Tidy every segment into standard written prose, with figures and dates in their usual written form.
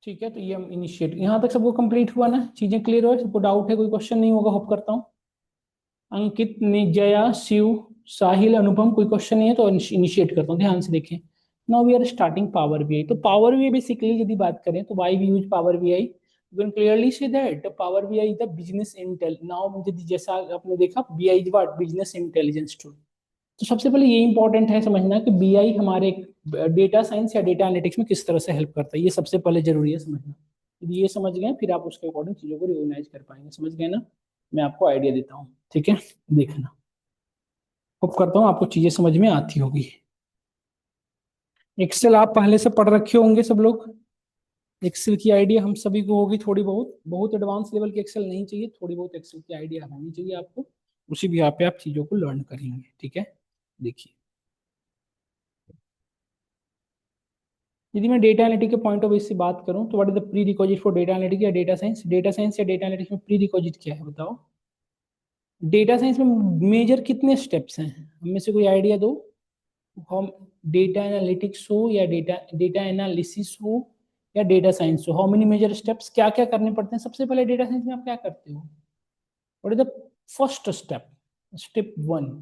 ठीक है, तो ये हम इनिशिएट, यहाँ तक सबको कंप्लीट हुआ ना, चीजें क्लियर हो, सबको डाउट है, कोई क्वेश्चन नहीं होगा होप करता हूँ। अंकित, निजया, शिव, साहिल, अनुपम, कोई क्वेश्चन नहीं है तो इनिशिएट करता हूँ, ध्यान से देखें। Now we are starting Power BI. तो पावर बीआई बेसिकली यदि बात करें तो why we use Power BI, you can clearly see that Power BI is the business intel. Now यदि जैसा आपने देखा BI is what, business intelligence tool. तो सबसे पहले ये इंपॉर्टेंट है समझना कि बीआई हमारे डेटा साइंस या डेटा एनालिटिक्स में किस तरह से हेल्प करता है, ये सबसे पहले जरूरी है समझना। यदि ये समझ गए फिर आप उसके अकॉर्डिंग चीजों को रिकॉग्नाइज कर पाएंगे, समझ गए ना। मैं आपको आइडिया देता हूँ, ठीक है, देखना। होप करता हूँ आपको चीजें समझ में आती होगी। एक्सेल आप पहले से पढ़ रखे होंगे सब लोग, एक्सेल की आइडिया हम सभी को होगी थोड़ी बहुत, बहुत एडवांस लेवल की एक्सेल नहीं चाहिए, थोड़ी बहुत एक्सेल की आइडिया होनी चाहिए आपको, उसी भी यहाँ पे आप चीजों को लर्न करेंगे, ठीक है। देखिए, यदि मैं डेटा एनालिटिक्स के पॉइंट ऑफ व्यू से बात करूं तो what is the pre requisite for data analytics या डेटा साइंस, डेटा साइंस या डेटा एनालिटिक्स में प्री रिक्विजिट क्या है बताओ। डेटा साइंस में मेजर कितने स्टेप्स हैं, हमें से कोई आइडिया दो। हम डेटा एनालिटिक्स हो या डेटा डेटा एनालिसिस हो या डेटा साइंस हो, हाउ मेनी मेजर स्टेप्स, क्या क्या करने पड़ते हैं। सबसे पहले डेटा साइंस में आप क्या करते हो, what is the first step, step one.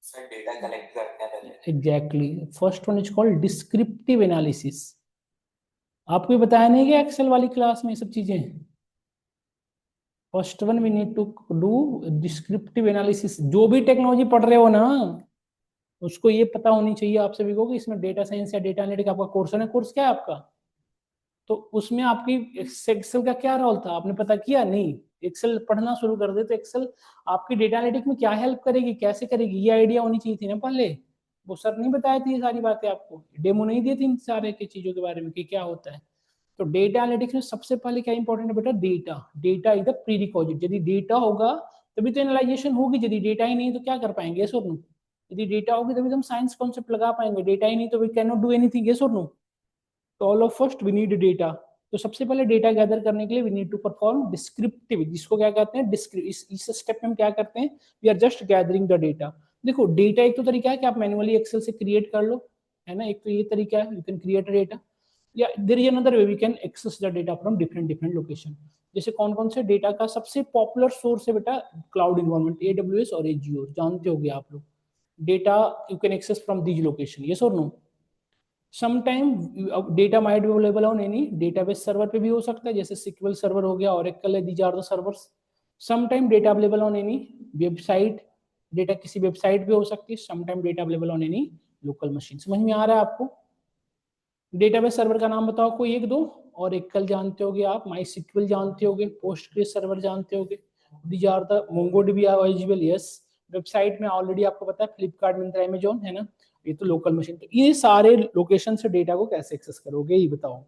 Sir data collect करते हैं पहले। Exactly, first one is called descriptive analysis. आपको ये बताया नहीं कि एक्सेल वाली क्लास में ये सब चीजें, first one we need to do descriptive analysis. जो भी टेक्नोलॉजी पढ़ रहे हो ना, उसको ये पता होनी चाहिए आप सभी को कि इसमें डेटा साइंस या डेटा एनालिटिक्स आपका कोर्स है ना, कोर्स क्या है आपका। तो उसमें आपकी एक्सेल का क्या रोल था, आपने पता किया नहीं। एक्सेल पढ़ना शुरू कर दे तो एक्सेल आपकी डेटा एनालिटिक्स में क्या हेल्प करेगी, कैसे करेगी, ये आइडिया होनी चाहिए थी ना पहले। वो सर नहीं बताए थे ये सारी बातें आपको, डेमो नहीं दिए थे इन सारे की चीजों के बारे में कि क्या होता है। तो डेटा एनालिटिक्स में सबसे पहले क्या इंपॉर्टेंट है बेटा, data. Data is the pre requisite. यदि डेटा होगा तभी तो एनालाइजेशन होगी, यदि डेटा ही नहीं तो क्या कर पाएंगे, यस और नो। यदि डेटा होगी तभी तो हम साइंस कॉन्सेप्ट लगा पाएंगे, डेटा ही नहीं तो we can not do anything, yes और नो। तो all of first we need data. तो सबसे पहले डेटा गैदर करने के लिए we need to perform descriptive, जिसको क्या कहते हैं इस स्टेप में हम क्या करते हैं, we are just gathering the data. देखो डेटा एक तो तरीका है कि आप मैनुअली एक्सेल से क्रिएट कर लो, है ना, एक तो ये तरीका है, यू कैन क्रिएट डेटा, या there is another way we can access the data from different different location. जैसे कौन कौन से डेटा का सबसे पॉपुलर सोर्स है बेटा, क्लाउड इन्वायरमेंट, एडब्ल्यूएस और एजीओ, जानते होगे आप लोग। Data you can access from these location, yes और no. Sometime data might be available on any database server पे भी हो सकता है, जैसे सिक्वल सर्वर हो गया, ओरेकल है, these are the servers. Sometime data available on any website, data किसी वेबसाइट पे हो सकती है, sometime data available on any local machine. समझ में आ रहा है आपको। डेटाबेस सर्वर का नाम बताओ कोई एक दो, और एकल जानते होगे आप, माई सिक्वल जानते होगे, पोस्टग्रेस सर्वर जानते होगे, these are the MongoDB eligible, yes. Website में ऑलरेडी आपको पता है फ्लिपकार्ट, मिंत्रा, अमेजोन, है ना। ये तो लोकल मशीन। तो ये सारे लोकेशन से डेटा को कैसे एक्सेस करोगे ये बताओ।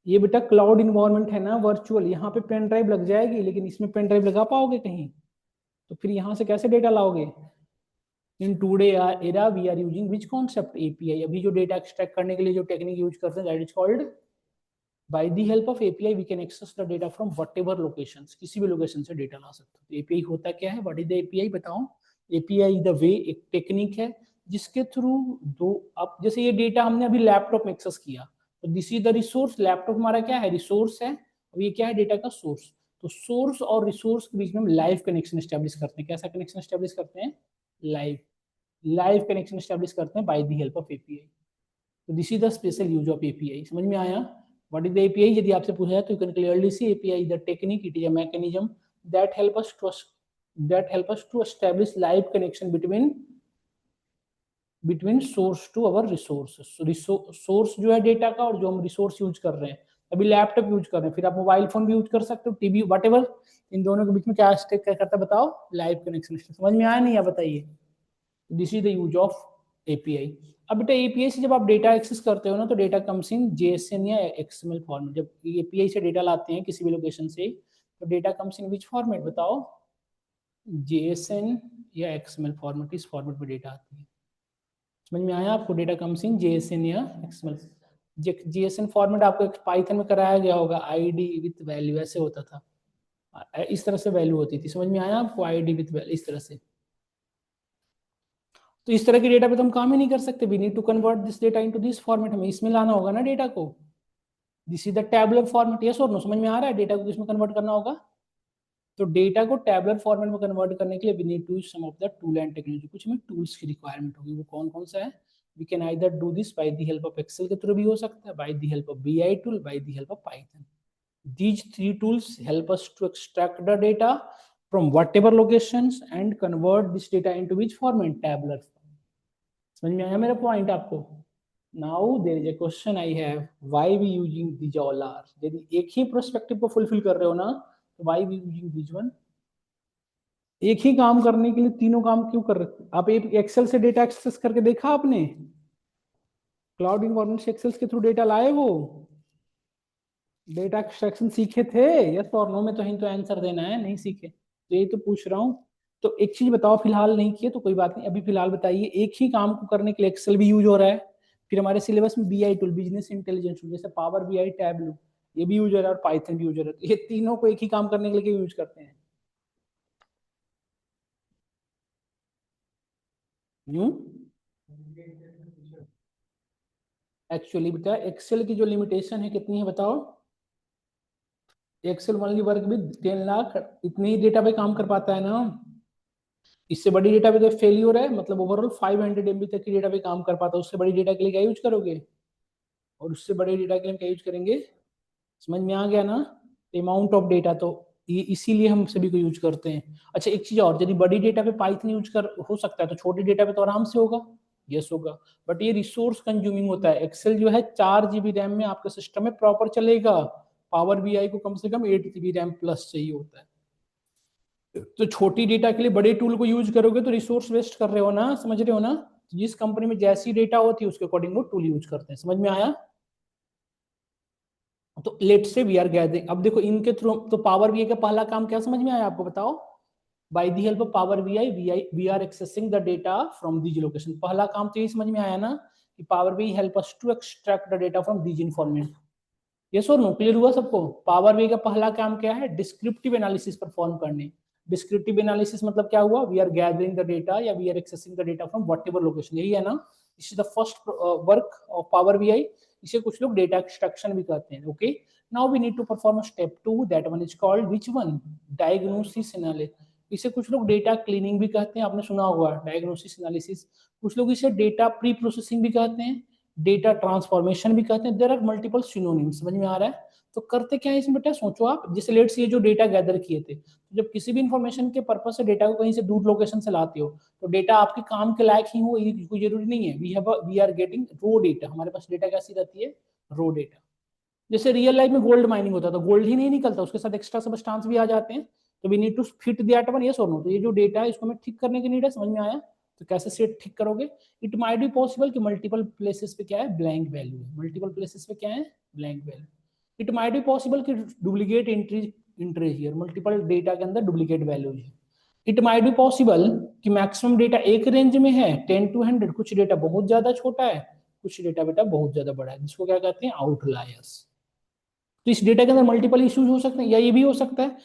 ये बेटा क्लाउड इन्वायरमेंट है ना, वर्चुअल, यहाँ पे पेन ड्राइव लग जाएगी, लेकिन इसमें पेन ड्राइव लगा पाओगे कहीं, तो फिर यहाँ से कैसे डेटा लाओगे। In today era we are using which concept, API. अभी जो डेटा एक्सट्रैक्ट करने के लिए जो टेक्निक यूज करते हैं that is called, by the help of API we can access the data from whatever locations, किसी भी लोकेशन से डेटा ला सकते हो। तो एपीआई होता क्या है, व्हाट इज द एपीआई बताओ। एपीआई द वे, एक टेक्निक है जिसके थ्रू दो, अब जैसे ये डेटा हमने अभी लैपटॉप में एक्सेस किया, तो this is the resource. Laptop हमारा क्या है, रिसोर्स है, और ये क्या है, डेटा का सोर्स। तो सोर्स और रिसोर्स के बीच में हम लाइव कनेक्शन स्टैब्लिश करते हैं। कैसा कनेक्शन स्टैब्लिश करते हैं, लाइव, लाइव कनेक्शन स्टैब्लिश करते हैं by the help of API. तो this is the special use of API. समझ में आया। व्हाट इज द एपीआई, यदि आपसे पूछा जाए तो you can clearly see API the technique, it is a mechanism that help us to establish live connection between source to our resource. Source जो है डेटा का, और जो हम रिसोर्स यूज कर रहे हैं, अभी लैपटॉप यूज कर रहे हैं, फिर आप मोबाइल फोन भी यूज कर सकते हो, टीवी, वट एवर, इन दोनों के बीच में क्या स्टेक क्या करता है बताओ, लाइव कनेक्शन। समझ में आया नहीं, या बताइए। This is the use of API. अब बेटा एपीआई से जब आप डेटा एक्सेस करते हो ना, तो डेटा कम्स इन जेएसएन या एक्सएमएल फॉर्मेट। जब एपीआई से डेटा लाते हैं किसी भी लोकेशन से, तो data comes in which format बताओ, जेएसएन या एक्सएमएल फॉर्मेट, इस फॉर्मेट में डेटा आती है। समझ में आया आपको, डेटा कम्स इन जेएसएन या एक्सएमएल। जेएसएन फॉर्मेट आपको पाइथन में कराया गया होगा, आईडी विथ वैल्यू, ऐसे होता था, इस तरह से वैल्यू होती थी। समझ में आया आपको, आईडी विथ वैल्यू, इस तरह से। तो इस तरह के डेटा पे तो हम काम ही नहीं कर सकते। We need to convert this data into this format, हमें इसमें लाना होगा ना डेटा को। This is the tabular format, yes और नो, समझ में आ रहा है? डेटा को किसमें कन्वर्ट करना होगा? तो डेटा को टैबुलर फॉर्मेट में कन्वर्ट करने के लिए we need to use some of the tool and technology. कुछ हमें टूल्स की रिक्वायरमेंट होगी, वो कौन कौन सा है? We can either do this by the help of Excel के थ्रू भी हो सकता है, by the help of BI tool, by the help of Python. These three tools help us to extract the data from whatever locations and convert this data into which format? Tabular form. समझ में आया मेरा point आपको? Now there is a question I have, why we using these all are? यदि एक ही perspective को fulfil कर रहे हो ना, तो why we using these one? एक ही काम करने के लिए तीनों काम क्यों कर रहे हो आप? एक एक्सेल से डेटा एक्सेस करके देखा आपने? क्लाउड इन्फॉर्मेशन एक्सेल के थ्रू डेटा लाए वो? डेटा एक्सट्रैक्शन सीखे थे? यस और नो में तो हिंट तो आंसर देना है, नहीं सीखे तो यही तो पूछ रहा हूँ। तो एक चीज बताओ, फिलहाल नहीं किए तो कोई बात नहीं, अभी फिलहाल बताइए, एक ही काम को करने के लिए एक्सेल भी यूज हो रहा है, फिर हमारे सिलेबस में BI tool, business intelligence tool, जैसे पावर बीआई, टैबलू, ये भी यूज हो रहा है और पाइथन भी यूज हो रहा है। तो ये तीनों को एक ही काम करने के लिए क्यों यूज करते हैं? एक्चुअली बेटा एक्सेल की जो लिमिटेशन है कितनी है बताओ? Excel only work with 10 lakh, इतने ही डेटा पे काम कर पाता है ना। इससे बड़ी डेटा पे तो फेलियर है, मतलब ओवरऑल 500 MB तक की डेटा पे काम कर पाता है, उससे बड़ी डेटा के लिए क्या यूज करोगे? और उससे बड़े डेटा के लिए क्या यूज करेंगे? समझ में आ गया ना? अमाउंट ऑफ डेटा, तो ये इसीलिए हम सभी को यूज करते हैं। अच्छा एक चीज और, यदि बड़ी डेटा पे पाइथन यूज कर हो सकता है, तो छोटी डेटा पे तो आराम से होगा। यस होगा, बट ये रिसोर्स कंज्यूमिंग होता है। एक्सेल जो है 4 GB रैम में आपके सिस्टम में प्रॉपर चलेगा, पावर बीआई को कम से कम 8 GB रैम प्लस चाहिए होता है। तो छोटी डेटा के लिए बड़े टूल को यूज करोगे तो रिसोर्स वेस्ट कर रहे हो ना, समझ रहे हो ना? जिस कंपनी में जैसी डेटा होती है उसके अकॉर्डिंग वो टूल यूज करते हैं। समझ में आया? तो लेट से वी आर गैदरिंग, अब देखो इनके थ्रू तो पावर बीआई का पहला काम क्या समझ में आया आपको बताओ? By the help of power BI we are accessing the data from these location. पहला काम तो ये समझ में आया ना कि power BI help us to extract the data from these information. Yes और नो, क्लियर हुआ सबको? पावर बीआई का पहला काम क्या है? डिस्क्रिप्टिव एनालिसिस परफॉर्म करने। डिस्क्रिप्टिव एनालिसिस मतलब क्या हुआ? We are gathering the data या we are accessing the data from whatever location, यही है ना? This is the first work of power BI. इसे कुछ लोग डेटा एक्सट्रैक्शन भी कहते हैं। Okay, now we need to perform step 2, that one is called which one? Diagnosis analysis. इसे कुछ लोग डेटा क्लीनिंग भी कहते हैं, आपने सुना होगा डायग्नोसिस एनालिसिस। कुछ लोग इसे डेटा प्री प्रोसेसिंग भी कहते हैं, डेटा ट्रांसफॉर्मेशन भी कहते हैं। देयर आर मल्टीपल सिनोनिम्स, समझ में आ रहा है? तो करते क्या है इसमें बेटा, सोचो आप, जैसे लेट्स ये जो डेटा गैदर किए थे, तो जब किसी भी इंफॉर्मेशन के पर्पस से डेटा को कहीं से दूर लोकेशन से लाते हो, तो डेटा आपके काम के लायक ही हो ये कोई जरूरी नहीं है। We are getting raw data, हमारे पास डेटा कैसी रहती है? Raw data. जैसे रियल लाइफ में गोल्ड माइनिंग होता है तो गोल्ड ही नहीं निकलता, उसके साथ एक्स्ट्रा सब्सटेंस भी आ जाते हैं, तो we need to fit that one, yes और नो? तो ये जो डेटा है इसको हमें ठीक करने की नीड है, समझ में आया? तो कैसे सेट ठीक करोगे? इट माइट बी पॉसिबल कि मल्टीपल प्लेसेस पे क्या है? ब्लैंक वैल्यू है। मल्टीपल प्लेसेस पे क्या है? Blank value. It might be possible कि duplicate entry here, multiple data के अंदर डुप्लीकेट वैल्यूज है। इट माइट बी पॉसिबल कि मैक्सिमम डेटा एक रेंज में है 10 to 100, कुछ डेटा बहुत ज्यादा छोटा है, कुछ डेटा बेटा बहुत ज्यादा बड़ा है, जिसको क्या कहते हैं? आउटलायर्स। तो इस डेटा के अंदर मल्टीपल इश्यूज हो सकते हैं, या ये भी हो सकता है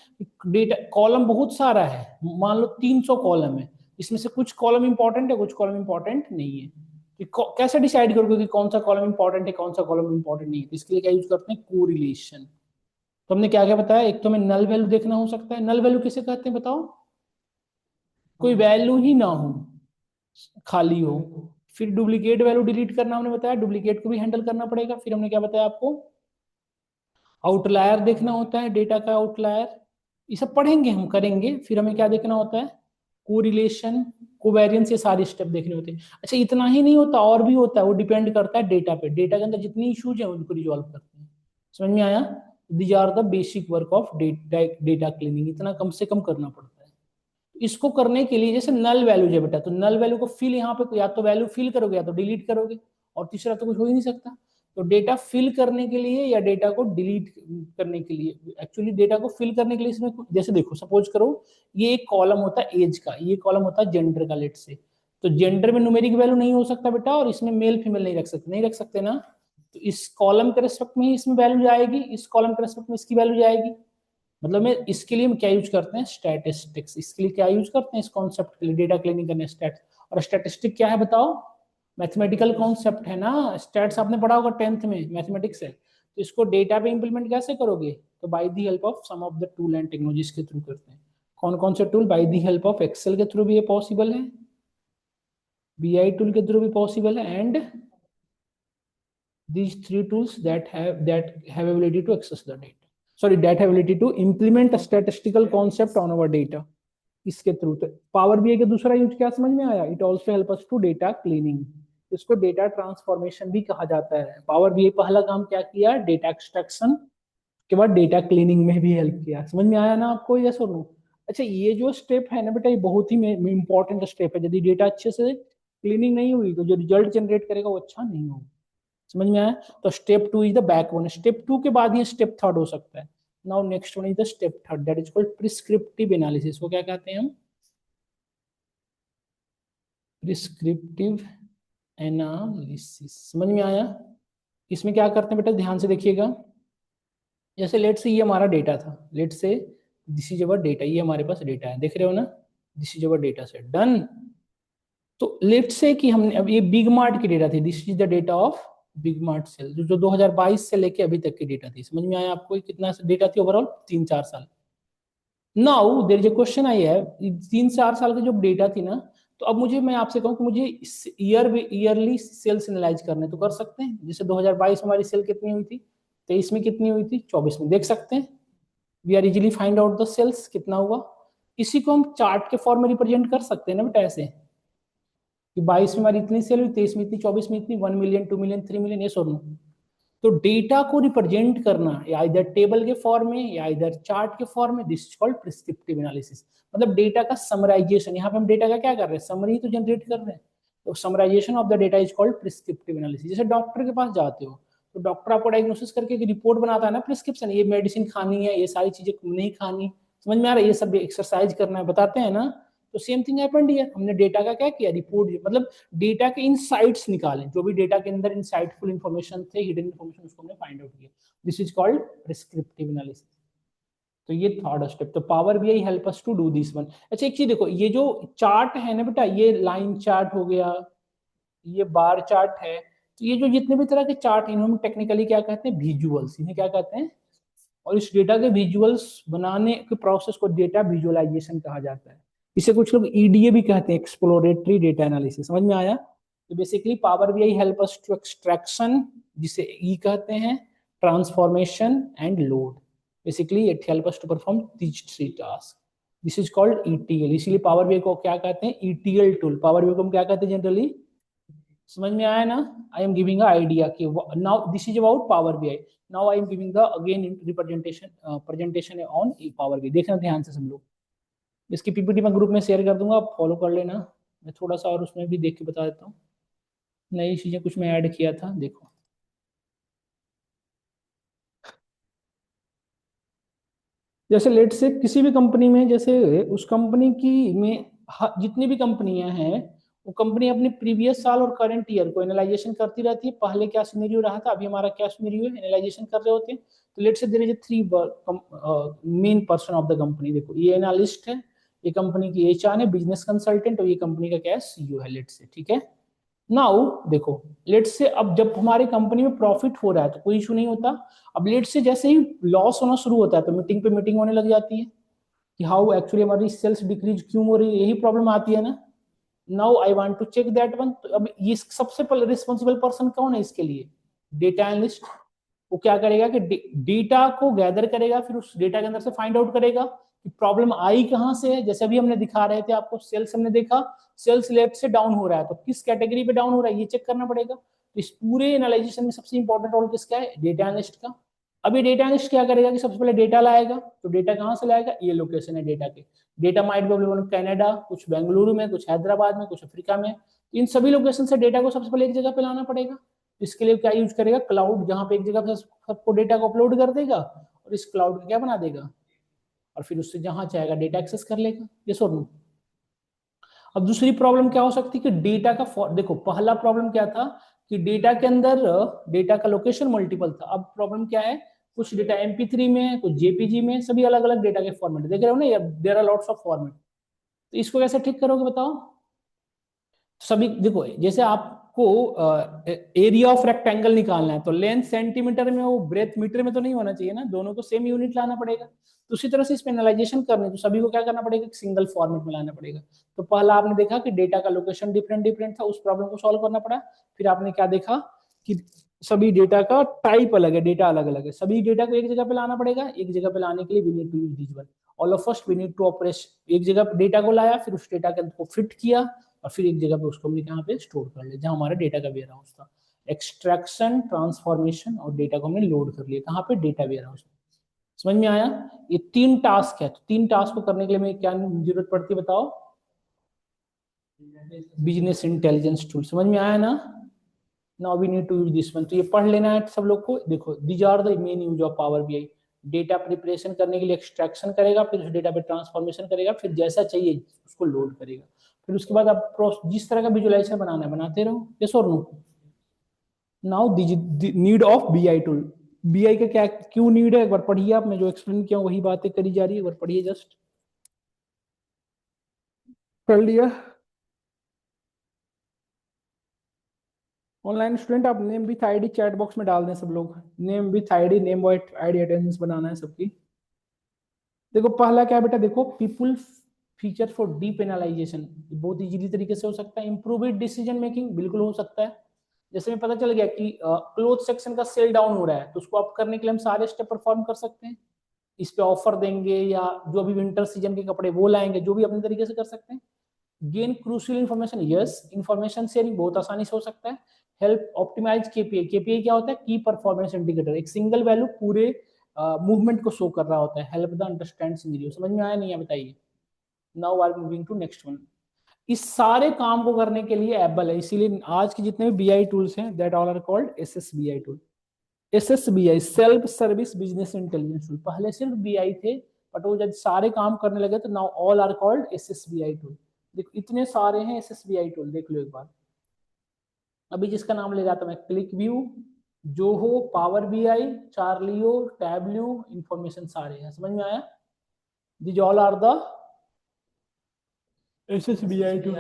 डेटा कॉलम बहुत सारा है, मान लो 300 कॉलम है, इसमें से कुछ कॉलम इंपॉर्टेंट है, कुछ कॉलम इंपॉर्टेंट नहीं है। तो कैसे डिसाइड करोगे कि कौन सा कॉलम इंपॉर्टेंट है, कौन सा कॉलम इंपॉर्टेंट नहीं है? तो इसके लिए क्या यूज करते हैं? कोरिलेशन। तो हमने क्या क्या बताया, एक तो हमें नल वैल्यू देखना हो सकता है। नल वैल्यू किसे कहते हैं बताओ? कोई वैल्यू ही ना हो, खाली हो। फिर डुप्लीकेट वैल्यू डिलीट करना हमने बताया, डुप्लीकेट को भी हैंडल करना पड़ेगा। फिर हमने क्या बताया आपको? आउटलायर देखना होता है, डेटा का आउटलायर, ये सब पढ़ेंगे हम, करेंगे। फिर हमें क्या देखना होता है? कोरिलेशन, कोवेरियंस, ये सारे स्टेप देखने होते हैं। अच्छा इतना ही नहीं होता, और भी होता है, वो डिपेंड करता है डेटा पे, डेटा के अंदर जितनी इश्यूज है उनको रिजॉल्व करते हैं। समझ में आया? These are the basic work of data cleaning, इतना कम से कम करना पड़ता है। इसको करने के लिए जैसे नल वैल्यू है बेटा, तो नल वैल्यू को फिल यहाँ पे या तो वैल्यू फिल करोगे या तो डिलीट करोगे, और तीसरा तो कुछ हो ही नहीं सकता। तो डेटा फिल करने के लिए या डेटा को डिलीट करने के लिए, एक्चुअली डेटा को फिल करने के लिए इसमें जैसे देखो, सपोज करो ये एक कॉलम होता है एज का, ये कॉलम होता है जेंडर का, लेट से। तो जेंडर में न्यूमेरिक वैल्यू नहीं हो सकता बेटा, और इसमें मेल फीमेल नहीं रख सकते, नहीं रख सकते ना। तो इस कॉलम के रेस्पेक्ट में ही इसमें वैल्यू जाएगी, इस कॉलम के रेस्पेक्ट में इसकी वैल्यू जाएगी। मतलब में इसके लिए हम क्या यूज करते हैं? स्टैटिस्टिक्स। इसके लिए क्या यूज करते हैं इस कॉन्सेप्ट के लिए, डेटा क्लीनिंग करने? स्टैट्स। और स्टैटिस्टिक क्या है बताओ? मैथमेटिकल कॉन्सेप्ट है ना, स्टैट्स आपने पढ़ा होगा 10th में, मैथमेटिक्स है। तो इसको डेटा पे इंप्लीमेंट कैसे करोगे? तो by the help of some of the tool and technologies के थ्रू करते हैं। कौन कौन से tool? By the help of Excel के थ्रू भी ये पॉसिबल है, बीआई टूल के थ्रू भी पॉसिबल है, and these three tools that have ability to access the data, sorry, that have ability to implement a statistical concept on our data, इसके through. तो power BI का दूसरा use क्या समझ में आया? It also help us to data cleaning, इसको data transformation भी कहा जाता है। पावर बीआई पहला काम क्या किया? डेटा एक्सट्रैक्शन के बाद डेटा क्लीनिंग में भी हेल्प किया। समझ में आया ना आपको? यस और नो? अच्छा, ये जो स्टेप है ना बेटा, ये बहुत ही इंपॉर्टेंट स्टेप है। यदि डेटा अच्छे से क्लीनिंग नहीं हुई तो जो रिजल्ट जनरेट करेगा वो अच्छा नहीं होगा। समझ में आया? तो step 2 is the backbone. Step 2 के बाद ही स्टेप 3 हो सकता है। Now next one is the step 3, that is called prescriptive analysis. वो क्या कहते हैं हम? Prescriptive analysis. समझ में आया? इसमें क्या करते हैं बेटा, ध्यान से देखिएगा। जैसे लेट से ये हमारा डेटा था, लेट से दिस इज अवर डेटा, ये हमारे पास डेटा है, देख रहे हो ना? This is our data set, done. तो लेट से कि हमने अब ये बिग मार्ट की डेटा थी, this is the data of Big Mart sale, जो 2022 से लेके अभी तक की डेटा थी। समझ में आया आपको? कितना डेटा थी ओवरऑल? 3-4 साल। Now there is a question आई है, 3-4 साल की जो डेटा थी ना, तो अब मुझे, मैं आपसे कहूँ कि मुझे ईयरली सेल्स एनालाइज करने, तो कर सकते हैं। जैसे 2022 में हमारी सेल कितनी हुई थी, 23 में कितनी हुई थी, 24 में, देख सकते हैं। We are easily find out the sales कितना हुआ। इसी को हम चार्ट के फॉर्म में रिप्रेजेंट कर सकते हैं ना बेटा, ऐसे कि 22 में हमारी इतनी सेल हुई, 23 में इतनी, 24 में इतनी, 1 मिलियन, 2 मिलियन, 3 मिलियन, ये सोनू। तो डेटा को रिप्रेजेंट करना या इधर टेबल के फॉर्म में या इधर चार्ट के फॉर्म में, this is called prescriptive analysis. मतलब डेटा का समराइजेशन। यहाँ पे हम डेटा का क्या कर रहे हैं? समरी तो जनरेट कर रहे हैं। तो summarization of the data is called prescriptive analysis. जैसे डॉक्टर के पास जाते हो तो डॉक्टर आपको डायग्नोसिस करके एक रिपोर्ट बनाता है ना, प्रिस्क्रिप्शन, ये मेडिसिन खानी है, ये सारी चीजें नहीं खानी। समझ में आ रहा है? ये सब एक्सरसाइज करना है, बताते हैं ना। तो सेम थिंग हैपेंड हियर, हमने डेटा का क्या किया? रिपोर्ट, मतलब डेटा के इनसाइट्स निकाले, जो भी डेटा के अंदर इनसाइटफुल इंफॉर्मेशन थे, हिडन इंफॉर्मेशन, उसको हमने फाइंड आउट किया। This is called prescriptive analysis. तो ये थर्ड स्टेप। तो power BI help us to do this one. अच्छा, एक चीज देखो, ये जो चार्ट है ना बेटा, ये लाइन चार्ट हो गया, ये बार चार्ट है, तो ये जो जितने भी तरह के चार्ट हैं, इन्हें हम टेक्निकली क्या कहते हैं? विजुअल्स। इन्हें क्या कहते हैं? और इस डेटा के विजुअल्स बनाने के प्रोसेस को डेटा विजुअलाइजेशन कहा जाता है। इसे कुछ लोग ईडीए भी कहते हैं, एक्सप्लोरेटरी डेटा एनालिसिस। समझ में आया? तो basically power BI help us to extraction, जिसे ई कहते हैं, transformation and load. Basically it help us to perform these 3 task. This is called ETL. इसीलिए पावर बीआई को क्या कहते हैं? ETL tool. पावर बीआई को हम क्या कहते हैं जनरली? समझ में आया ना? आई एम गिविंग आइडिया कि now this is about Power BI. Now I am giving the again representation presentation on power BI. देखना ध्यान से सब लोग। इसकी पीपीटी मैं ग्रुप में शेयर कर दूंगा, आप फॉलो कर लेना। मैं थोड़ा सा और उसमें भी देख के बता देता हूँ, नई चीजें कुछ मैं ऐड किया था, देखो। जैसे लेट से किसी भी कंपनी में, जैसे उस कंपनी की में जितनी भी कंपनियां हैं, वो कंपनी अपने प्रीवियस साल और करंट ईयर को एनालाइजेशन करती रहती है। पहले क्या सिनेरियो रहा था, अभी हमारा क्या सिनेरियो है, एनालाइजेशन कर रहे होते हैं। तो let say there is 3 main person of the company. देखो, ये एनालिस्ट है, ये कंपनी की एचआर है, बिजनेस कंसल्टेंट, और ये कंपनी का क्या है? सीईओ है, लेट से। ठीक है। नाउ देखो, लेट से अब जब हमारी कंपनी में प्रॉफिट हो रहा है तो कोई इशू नहीं होता। अब लेट से जैसे ही लॉस होना शुरू होता है तो मीटिंग पे मीटिंग होने लग जाती है कि हाउ एक्चुअली हमारी सेल्स डिक्रीज क्यों हो रही है, यही प्रॉब्लम आती है ना। Now I want to check that one. तो अब ये सबसे पहले रिस्पॉन्सिबल पर्सन कौन है इसके लिए? Data analyst. वो क्या करेगा कि डेटा को गैदर करेगा, फिर उस डेटा के अंदर से फाइंड आउट करेगा कि प्रॉब्लम आई कहां से है। जैसे अभी हमने दिखा रहे थे आपको, सेल्स हमने देखा, सेल्स लेफ्ट से डाउन हो रहा है, तो किस कैटेगरी पे डाउन हो रहा है ये चेक करना पड़ेगा। तो इस पूरे एनालाइजेशन में सबसे इंपॉर्टेंट रोल किसका है? डेटा एनालिस्ट का। अब ये डेटा एनालिस्ट क्या करेगा कि सबसे पहले डेटा लाएगा। तो डेटा कहां से लाएगा? ये लोकेशन है डेटा के। Data might be available Canada, कुछ बेंगलुरु में, कुछ हैदराबाद में, कुछ अफ्रीका में। इन सभी लोकेशन से डेटा को सबसे पहले एक जगह पे लाना पड़ेगा। इसके लिए क्या यूज करेगा? क्लाउड, जहां पे एक जगह पे सबको डेटा को अपलोड कर देगा और इस क्लाउड को क्या बना देगा, और फिर उससे जहां चाहेगा डेटा एक्सेस कर लेगा। ये सो नो। अब दूसरी प्रॉब्लम क्या हो सकती है कि डेटा का देखो, पहला प्रॉब्लम क्या था कि डेटा के अंदर डेटा का लोकेशन मल्टीपल था। अब प्रॉब्लम क्या है? कुछ डेटा MP3 में, कुछ JPG में, सभी अलग अलग डेटा के फॉर्मेट देख रहे हो ना, there are lots of format. तो इसको कैसे ठीक करोगे बताओ? सभी देखो, जैसे आपको एरिया ऑफ रेक्टेंगल निकालना है तो लेंथ सेंटीमीटर में, वो ब्रेथ मीटर में तो नहीं होना चाहिए ना, दोनों को सेम यूनिट लाना पड़ेगा। तो उसी तरह से इसमें एनालाइजेशन करने तो सभी को क्या करना पड़ेगा, सिंगल फॉर्मेट में लाना पड़ेगा। तो पहला आपने देखा कि डेटा का लोकेशन डिफरेंट डिफरेंट था, उस प्रॉब्लम को सॉल्व करना पड़ा। फिर आपने क्या देखा कि सभी डेटा का टाइप अलग है, डेटा अलग अलग है, सभी डेटा को एक जगह पे लाना पड़ेगा। एक जगह पे लाने के लिए we need to use this one. All of first we need to operate, एक जगह डेटा को लाया, फिर उस डेटा को फिट किया, और फिर एक जगह पे उसको हमने यहाँ पे स्टोर कर लिया जहाँ हमारा डेटा का वेयर हाउस था। एक्सट्रैक्शन, ट्रांसफॉर्मेशन और डेटा को हमने लोड कर लिया कहाँ पे, डेटा वेयर हाउस में। समझ में आया? ये 3 टास्क है, तो 3 टास्क को करने के लिए हमें क्या जरूरत पड़ती है बताओ? Business intelligence tool. समझ में आया ना? Now we need to use this one. तो ये पढ़ लेना है सब लोग को। देखो, these are the main use of power BI. Data preparation करने के लिए एक्सट्रैक्शन करेगा, फिर उस डेटा पे ट्रांसफॉर्मेशन करेगा, फिर जैसा चाहिए उसको लोड करेगा। फिर उसके बाद आप जिस तरह का विजुअलाइजेशन बनाना है बनाते रहो। यस और no? Now need of BI tool. BI का क्या क्यों नीड है, एक बार पढ़िए आप, मैं जो एक्सप्लेन किया वही बातें करी जा रही है, एक बार पढ़िए जस्ट। कर लिया? ऑनलाइन स्टूडेंट आप name with ID chat box में डाल दें सब लोग। Name with ID, name with ID attendance बनाना है सबकी। देखो पहला क्या है बेटा, देखो people feature for deep analysation, बहुत इजीली तरीके से हो सकता है। इंप्रूव डिसीजन मेकिंग, बिल्कुल हो सकता है। जैसे में पता चल गया कि क्लोथ सेक्शन का सेल डाउन हो रहा है, तो उसको आप करने के लिए हम सारे स्टेप परफॉर्म कर सकते हैं। इस पे ऑफर देंगे, या जो भी विंटर सीजन के कपड़े वो लाएंगे, जो भी अपने तरीके से कर सकते हैं। Gain crucial information, yes, information sharing बहुत आसानी से हो सकता है। Help optimise KPI. केपीआई क्या होता है? की परफॉर्मेंस इंडिकेटर, एक सिंगल वैल्यू पूरे मूवमेंट को शो कर रहा होता है। Help the understand scenario. समझ में आया नहीं है बताइए? Now are moving to next one. इस सारे काम को करने के लिए एबल है, इसीलिए आज के जितने भी बीआई टूल्स हैं that all are called SSBI tool. SSBI, self service business intelligence tool. पहले सिर्फ बीआई थे, बट वो जब सारे काम करने लगे तो now all are called SSBI tool. देखो इतने सारे हैं एसएसबीआई टूल, देख लो एक बार। अभी जिसका नाम ले जाता मैं, QlikView, Zoho, Power BI, चार्लियो, टैबल्यू, इंफॉर्मेशन, सारे हैं। समझ में आया? This all are the SSBI tool.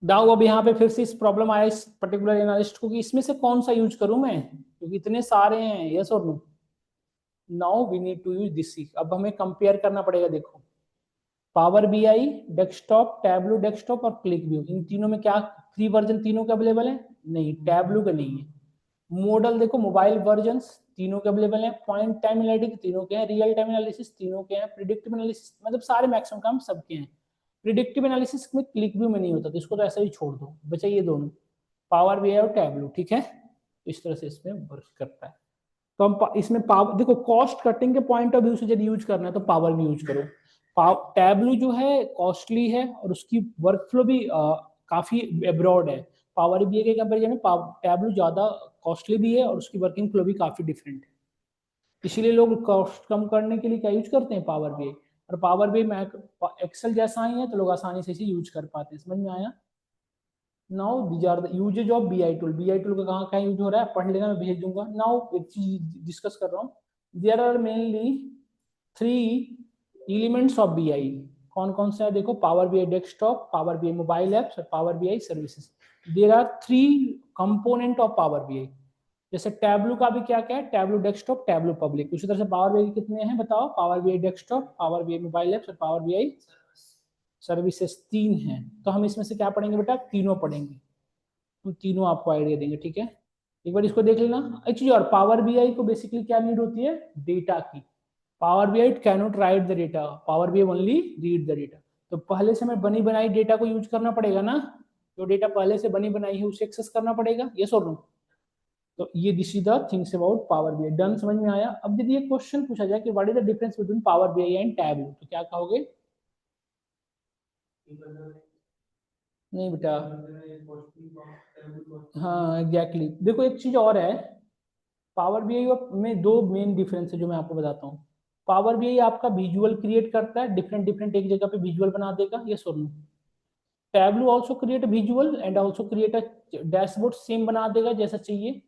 दाऊ अब यहाँ पे फिर से इस प्रॉब्लम आया इस पर्टिकुलर एनालिस्ट को कि इसमें से कौन सा यूज करूं मैं, क्योंकि इतने सारे हैं। यस और no? Now we need to use this. अब हमें कंपेयर करना पड़ेगा। देखो, power BI desktop, Tableau desktop और क्लिक व्यू, इन तीनों में क्या फ्री वर्जन तीनों के अवेलेबल है? नहीं, टैबलू का नहीं है। मॉडल देखो, मोबाइल वर्जन तीनों के अवेलेबल हैं। पॉइंट टाइम एनालिटिक्स तीनों के हैं। रियल टाइम एनालिसिस तीनों के हैं। प्रिडिक्टिव एनालिसिस, मतलब सारे मैक्सिमम काम सबके हैं। प्रिडिक्टिव एनालिसिस में क्लिक व्यू में नहीं होता, तो इसको तो ऐसे ही छोड़ दो, बचा ये दोनों, पावर बीआई और टैबलू। ठीक है, इस तरह से इसमें वर्क करता है। तो हम इसमें पावर, देखो कॉस्ट कटिंग के पॉइंट ऑफ व्यू से यदि यूज करना है तो पावर भी यूज करो। टैबलू जो है कॉस्टली है और उसकी वर्क फ्लो भी काफी अब्रॉड है। पावर बीआई के कंपेरिजन में टैबलू ज्यादा कॉस्टली भी है और उसकी वर्किंग फ्लो भी काफी डिफरेंट है। इसीलिए लोग कॉस्ट कम करने के लिए क्या यूज करते हैं? Power BI. और पावर बीआई एक्सेल जैसा ही है, तो लोग आसानी से इसे यूज कर पाते हैं। समझ में आया? Now these are the usages of BI tool. BI tool का कहाँ कहाँ यूज हो रहा है पढ़ लेना, मैं भेज दूंगा। नाउ एक चीज डिस्कस कर रहा हूँ। There are mainly 3 elements of BI. कौन कौन सा है देखो, power BI desktop, Power BI mobile apps और Power BI services. There are 3 component of power BI. जैसे टैबलू का भी क्या क्या है, टैबलू डेस्कटॉप, टैबलू पब्लिक। उसी तरह से पावर बीआई कितने हैं बताओ? Power BI desktop, Power BI mobile apps और पावर बीआई सर्विसेज 3 हैं। तो हम इसमें से क्या पढ़ेंगे बेटा? तीनों पढ़ेंगे। हम तीनों आपको आइडिया देंगे। ठीक है, एक बार इसको देख लेना। एक चीज और, पावर बीआई को बेसिकली क्या नीड होती है? डेटा की। Power BI can not right the data, power BI only read the data. तो पहले से हमें बनी बनाई डेटा को यूज करना पड़ेगा ना, जो डेटा पहले से बनी बनाई है उसे एक्सेस करना पड़ेगा। यस और नो? तो ये this is the things about Power BI. Done? समझ में आया? अब यदि एक क्वेश्चन पूछा जाए कि what is the difference between power BI and tableau, तो क्या कहोगे? नहीं बेटा, हाँ एग्जैक्टली exactly। देखो एक चीज और है, पावर बीआई में 2 मेन डिफरेंस है जो मैं आपको बताता हूँ। पावर बीआई आपका विजुअल क्रिएट करता है, डिफरेंट डिफरेंट एक जगह पे विजुअल बना देगा। ये सुन लो। Tableau also create visual and also create a dashboard, same बना देगा जैसा चाहिए।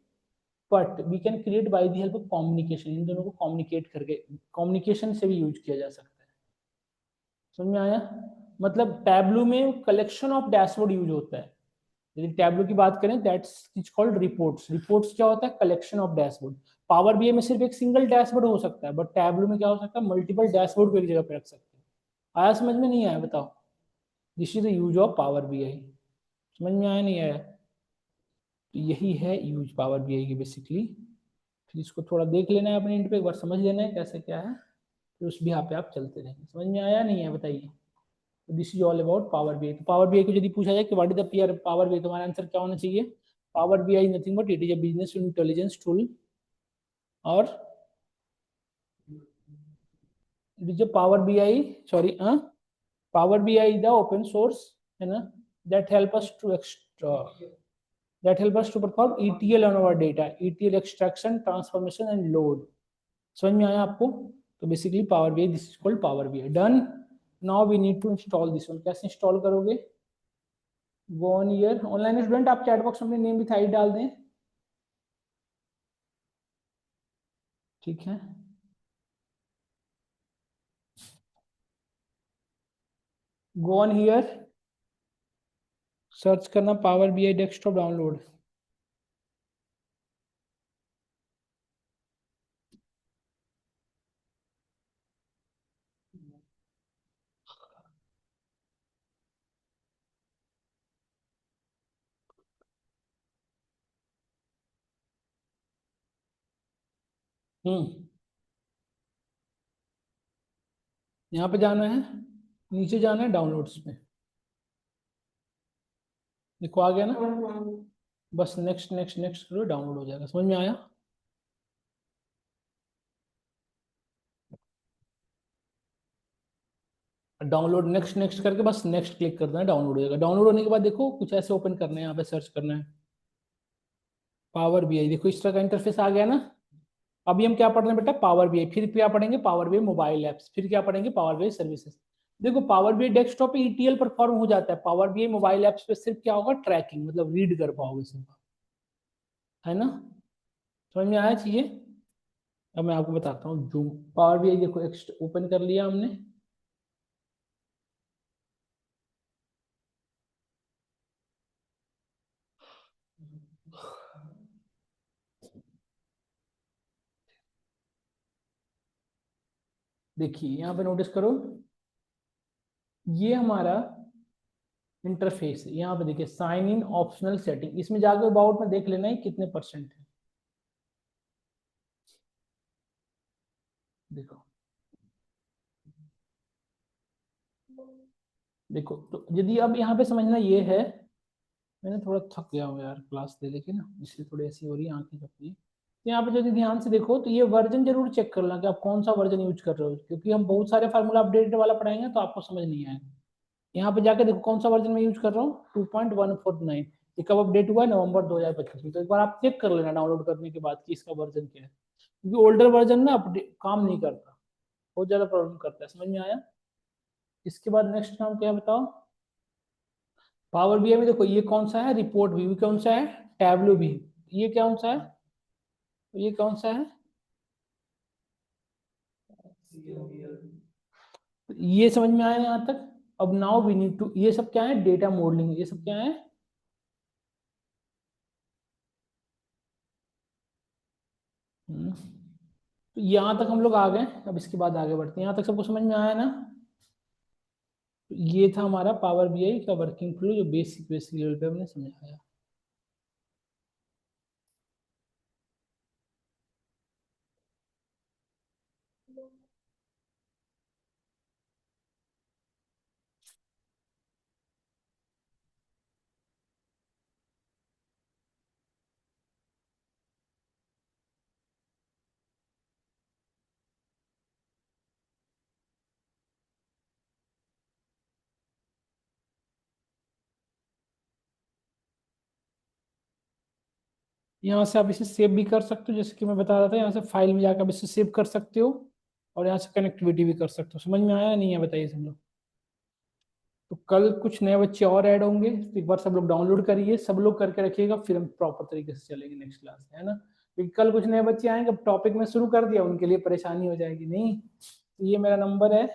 But we can create by the help of communication. इन दोनों को कम्युनिकेट करके, कम्युनिकेशन से भी यूज किया जा सकता है। समझ में आया? मतलब टैबलू में कलेक्शन ऑफ डैशबोर्ड यूज होता है। यदि टैबलू की बात करें that's is called reports. Reports क्या होता है? Collection of dashboard. Power BI में सिर्फ एक सिंगल डैशबोर्ड हो सकता है, बट टैबलू में क्या हो सकता है? मल्टीपल डैशबोर्ड को एक जगह पे रख सकते हैं। आया समझ में? नहीं आया? बताओ। This is the use of power BI. समझ में आया नहीं आया? तो यही है यूज पावर बीआई की बेसिकली। फिर इसको थोड़ा देख लेना है अपने इंट पे, एक बार समझ लेना है कैसे क्या है, फिर उस भी पे आप चलते रहेंगे। समझ में आया नहीं है? बताइए। तो this is all about Power BI. तो पावर बीआई को यदि पूछा जाए कि what is the PR Power BI, तुम्हारा आंसर क्या होना चाहिए? Power BI nothing but it is a business intelligence tool, और it is a Power BI, sorry Power BI is the open source, है ना, that help us to perform ETL on our data, ETL extraction, transformation and load. समझ में आया आपको? तो basically power BI, this is called power BI. Done. Now we need to install this one. कैसे install करोगे? Go on here online student, आप chat box में name with ID डाल दें, ठीक है। गो ऑन हियर, सर्च करना power BI desktop download. यहाँ पे जाना है, नीचे जाना है डाउनलोड्स में, देखो आ गया ना। बस नेक्स्ट नेक्स्ट नेक्स्ट करो, डाउनलोड हो जाएगा। समझ में आया? डाउनलोड नेक्स्ट नेक्स्ट करके बस नेक्स्ट क्लिक करना है, डाउनलोड हो जाएगा। डाउनलोड होने के बाद देखो कुछ ऐसे ओपन करना है, यहाँ पे सर्च करना है पावर बीआई। देखो इस तरह का इंटरफेस आ गया ना। अभी हम क्या पढ़ रहे हैं बेटा? Power BI. फिर क्या पढ़ेंगे? Power BI mobile apps. फिर क्या पढ़ेंगे? Power BI services. देखो पावर बीआई डेस्कटॉप पे ईटीएल परफॉर्म हो जाता है, पावर बीआई मोबाइल एप्स पे सिर्फ क्या होगा? ट्रैकिंग, मतलब रीड कर पाओगे सिर्फ, है ना। समझ में आया चाहिए? अब मैं आपको बताता हूँ जूम। पावर बीआई देखो ओपन कर लिया हमने। देखिए यहाँ पे नोटिस करो, ये हमारा इंटरफेस है। यहाँ पे देखिए साइन इन ऑप्शनल सेटिंग, इसमें जाकर अबाउट में देख लेना है कितने परसेंट है। देखो देखो, तो यदि अब यहाँ पे समझना ये है, मैंने थोड़ा थक गया हूँ यार क्लास दे लेके ना, इसलिए थोड़ी ऐसी हो रही है, आंखें झपकी है। तो यहाँ पे यदि ध्यान से देखो तो ये वर्जन जरूर चेक करना कि आप कौन सा वर्जन यूज कर रहे हो, क्योंकि हम बहुत सारे फार्मूला अपडेटेड वाला पढ़ाएंगे तो आपको समझ नहीं आएगा। यहाँ पे जाके देखो कौन सा वर्जन मैं यूज कर रहा हूँ, 2.149। ये कब अपडेट हुआ है? नवंबर 2025 में। तो एक बार आप चेक कर लेना डाउनलोड करने के बाद कि इसका वर्जन क्या है, क्योंकि ओल्डर वर्जन ना अपडेट काम नहीं करता, बहुत ज्यादा प्रॉब्लम करता है। समझ में आया? इसके बाद नेक्स्ट काम क्या है बताओ? पावर बीआई में देखो ये कौन सा है? Report view. कौन सा है? टैबलो भी। ये कौन सा है? ये कौन सा है? ये समझ में आया यहाँ तक? अब नाउ वी नीड टू, ये सब क्या है? Data modelling. ये सब क्या है? तो यहाँ तक हम लोग आ गए। अब इसके बाद आगे बढ़ते हैं। यहाँ तक सबको समझ में आया ना? तो ये था हमारा पावर बीआई का वर्किंग फ्लो, जो बेसिक बेसिक लेवल पे हमने समझाया। यहाँ से आप इसे सेव भी कर सकते हो, जैसे कि मैं बता रहा था, यहाँ से फाइल में जाकर आप इसे सेव कर सकते हो, और यहाँ से कनेक्टिविटी भी कर सकते हो। समझ में आया नहीं है? बताइए सब लोग। तो कल कुछ नए बच्चे और ऐड होंगे, तो एक बार सब लोग डाउनलोड करिए, सब लोग करके रखिएगा, फिर हम प्रॉपर तरीके से चलेंगे नेक्स्ट क्लास, है ना। क्योंकि कल कुछ नए बच्चे आएंगे, टॉपिक में शुरू कर दिया, उनके लिए परेशानी हो जाएगी। नहीं, तो ये मेरा नंबर है,